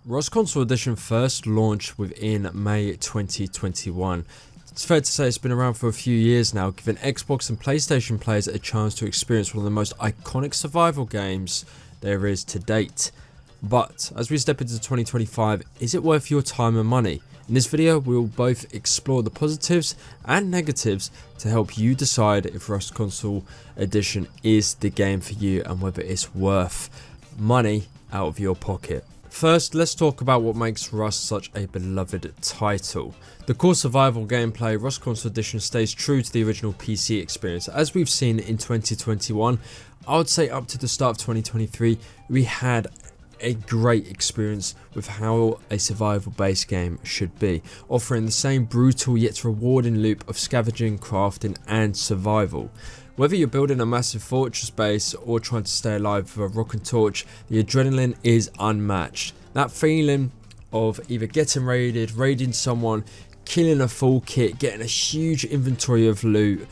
Rust Console Edition first launched within May 2021. It's fair to say it's been around for a few years now, giving Xbox and PlayStation players a chance to experience one of the most iconic survival games there is to date. But as we step into 2025, is it worth your time and money? In this video, we will both explore the positives and negatives to help you decide if Rust Console Edition is the game for you and whether it's worth money out of your pocket. First, let's talk about what makes Rust such a beloved title. The core survival gameplay, Rust Console Edition stays true to the original PC experience. As we've seen in 2021, I would say up to the start of 2023, we had a great experience with how a survival based game should be, offering the same brutal yet rewarding loop of scavenging, crafting and survival. Whether you're building a massive fortress base or trying to stay alive with a rock and torch, the adrenaline is unmatched. That feeling of either getting raided, raiding someone, killing a full kit, getting a huge inventory of loot,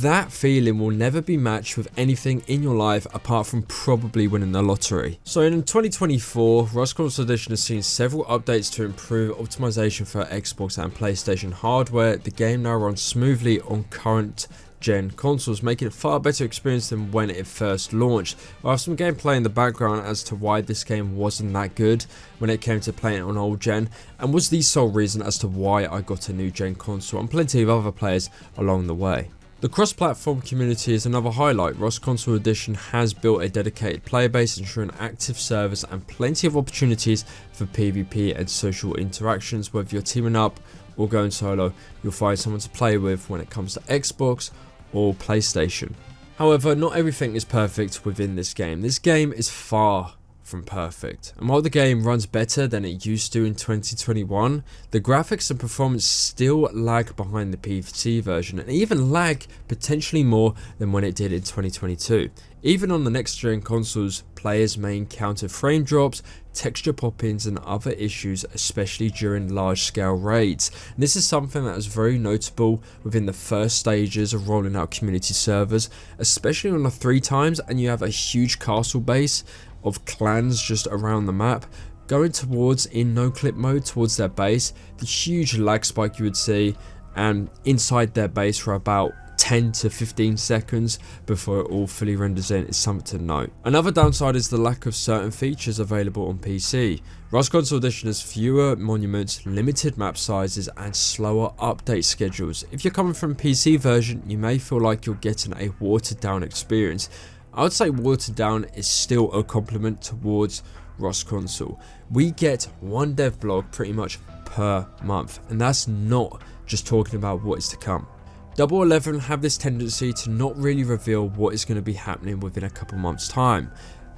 that feeling will never be matched with anything in your life apart from probably winning the lottery. So in 2024, Rust Console Edition has seen several updates to improve optimization for Xbox and PlayStation hardware. The game now runs smoothly on current gen consoles, making it a far better experience than when it first launched. I have some gameplay in the background as to why this game wasn't that good when it came to playing on old gen, and was the sole reason as to why I got a new gen console, and plenty of other players along the way. The cross-platform community is another highlight. Rust Console Edition has built a dedicated player base, ensuring active servers and plenty of opportunities for PvP and social interactions. Whether you're teaming up or going solo, you'll find someone to play with when it comes to Xbox or PlayStation. However, not everything is perfect within this game. This game is far from perfect, and while the game runs better than it used to in 2021, the graphics and performance still lag behind the PC version, and even lag potentially more than when it did in 2022. Even on the next gen consoles, players may encounter frame drops, texture pop-ins and other issues, especially during large scale raids. And this is something that is very notable within the first stages of rolling out community servers, especially on the 3 times and you have a huge castle base of clans just around the map going towards, in no clip mode, towards their base. The huge lag spike you would see and inside their base for about 10 to 15 seconds before it all fully renders in is something to note. Another downside is the lack of certain features available on PC. Rust Console Edition has fewer monuments, limited map sizes and slower update schedules. If you're coming from PC version, you may feel like you're getting a watered down experience. I would say watered down is still a compliment towards Rust Console. We get one dev blog pretty much per month, and that's not just talking about what is to come. Double 11 have this tendency to not really reveal what is going to be happening within a couple months time.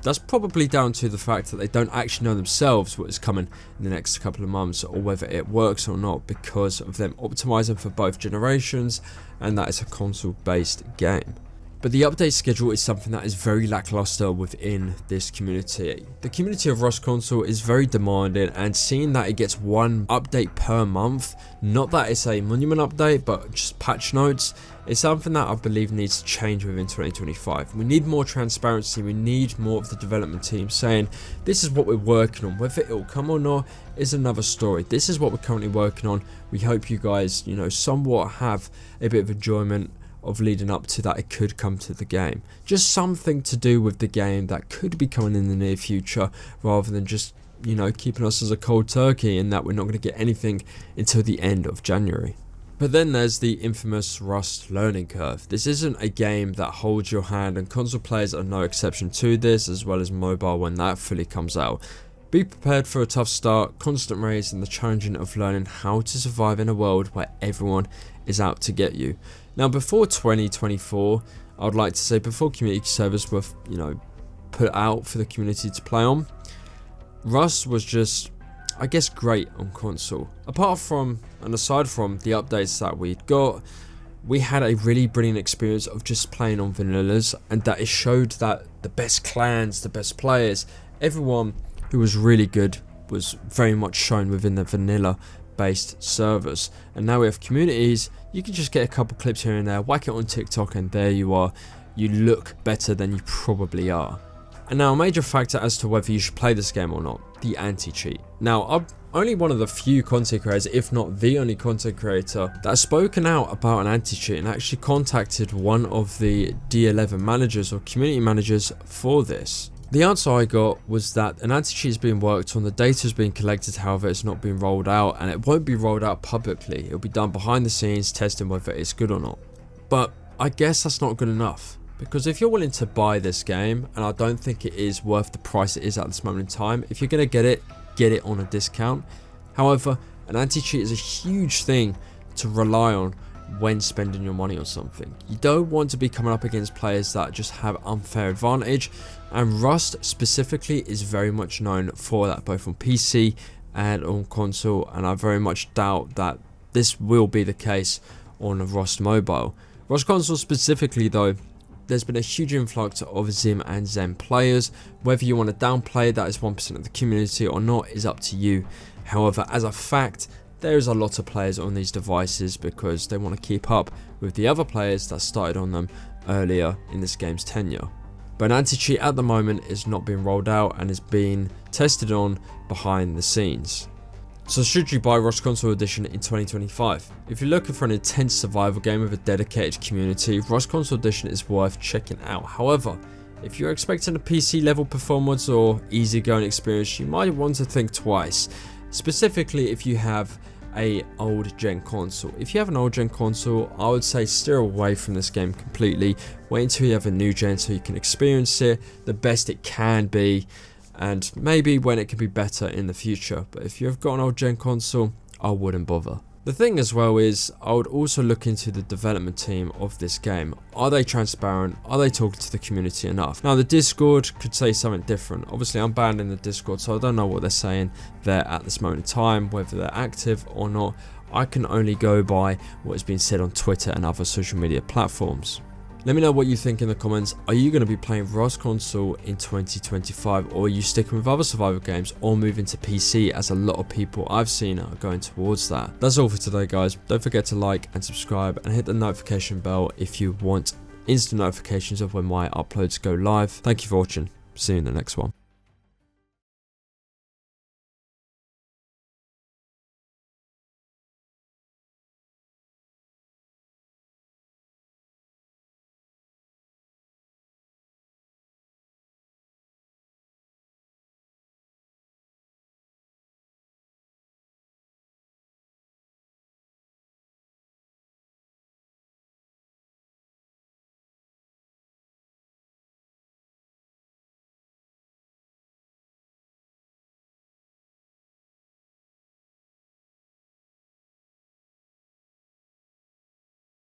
That's probably down to the fact that they don't actually know themselves what is coming in the next couple of months or whether it works or not, because of them optimizing for both generations, and that is a console based game. But the update schedule is something that is very lackluster within this community. The community of Rust Console is very demanding, and seeing that it gets one update per month, not that it's a monument update but just patch notes, is something that I believe needs to change within 2025. We need more transparency, we need more of the development team saying this is what we're working on. Whether it will come or not is another story. This is what we're currently working on. We hope you guys, somewhat have a bit of enjoyment of leading up to that it could come to the game. Just something to do with the game that could be coming in the near future, rather than just, keeping us as a cold turkey and that we're not going to get anything until the end of January. But then there's the infamous Rust learning curve. This isn't a game that holds your hand, and console players are no exception to this, as well as mobile when that fully comes out. Be prepared for a tough start, constant raids and the challenging of learning how to survive in a world where everyone is out to get you. Now, before 2024, I would like to say, before community servers were, put out for the community to play on, Rust was just, I guess, great on console. Apart from, and aside from the updates that we'd got, we had a really brilliant experience of just playing on vanillas, and that it showed that the best clans, the best players, everyone who was really good was very much shown within the vanilla based servers. And now we have communities. You can just get a couple clips here and there, whack it on TikTok, and there you are. You look better than you probably are. And now a major factor as to whether you should play this game or not, the anti-cheat. Now I'm only one of the few content creators, if not the only content creator, that has spoken out about an anti-cheat and actually contacted one of the D11 managers or community managers for this. The answer I got was that an anti-cheat is being worked on, the data is being collected, however it's not being rolled out, and it won't be rolled out publicly. It'll be done behind the scenes, testing whether it's good or not. But I guess that's not good enough, because if you're willing to buy this game, and I don't think it is worth the price it is at this moment in time, if you're going to get it on a discount. However, an anti-cheat is a huge thing to rely on when spending your money on something. You don't want to be coming up against players that just have unfair advantage, and Rust specifically is very much known for that, both on PC and on console, and I very much doubt that this will be the case on Rust Mobile. Rust console specifically though, there's been a huge influx of Zim and Zen players. Whether you want to downplay that as 1% of the community or not is up to you. However, as a fact, there's a lot of players on these devices because they want to keep up with the other players that started on them earlier in this game's tenure. But an anti-cheat at the moment is not being rolled out and is being tested on behind the scenes. So should you buy Rust Console Edition in 2025? If you're looking for an intense survival game with a dedicated community, Rust Console Edition is worth checking out. However, if you're expecting a PC level performance or easygoing experience, you might want to think twice. Specifically if you have a old gen console. If you have an old gen console, I would say steer away from this game completely. Wait until you have a new gen so you can experience it the best it can be, and maybe when it can be better in the future. But if you've got an old gen console, I wouldn't bother. The thing as well is, I would also look into the development team of this game. Are they transparent? Are they talking to the community enough? Now the Discord could say something different. Obviously I'm banned in the Discord, so I don't know what they're saying there at this moment in time, whether they're active or not. I can only go by what has been said on Twitter and other social media platforms. Let me know what you think in the comments. Are you going to be playing Rust console in 2025, or are you sticking with other survival games or moving to PC, as a lot of people I've seen are going towards that? That's all for today guys. Don't forget to like and subscribe and hit the notification bell if you want instant notifications of when my uploads go live. Thank you for watching. See you in the next one.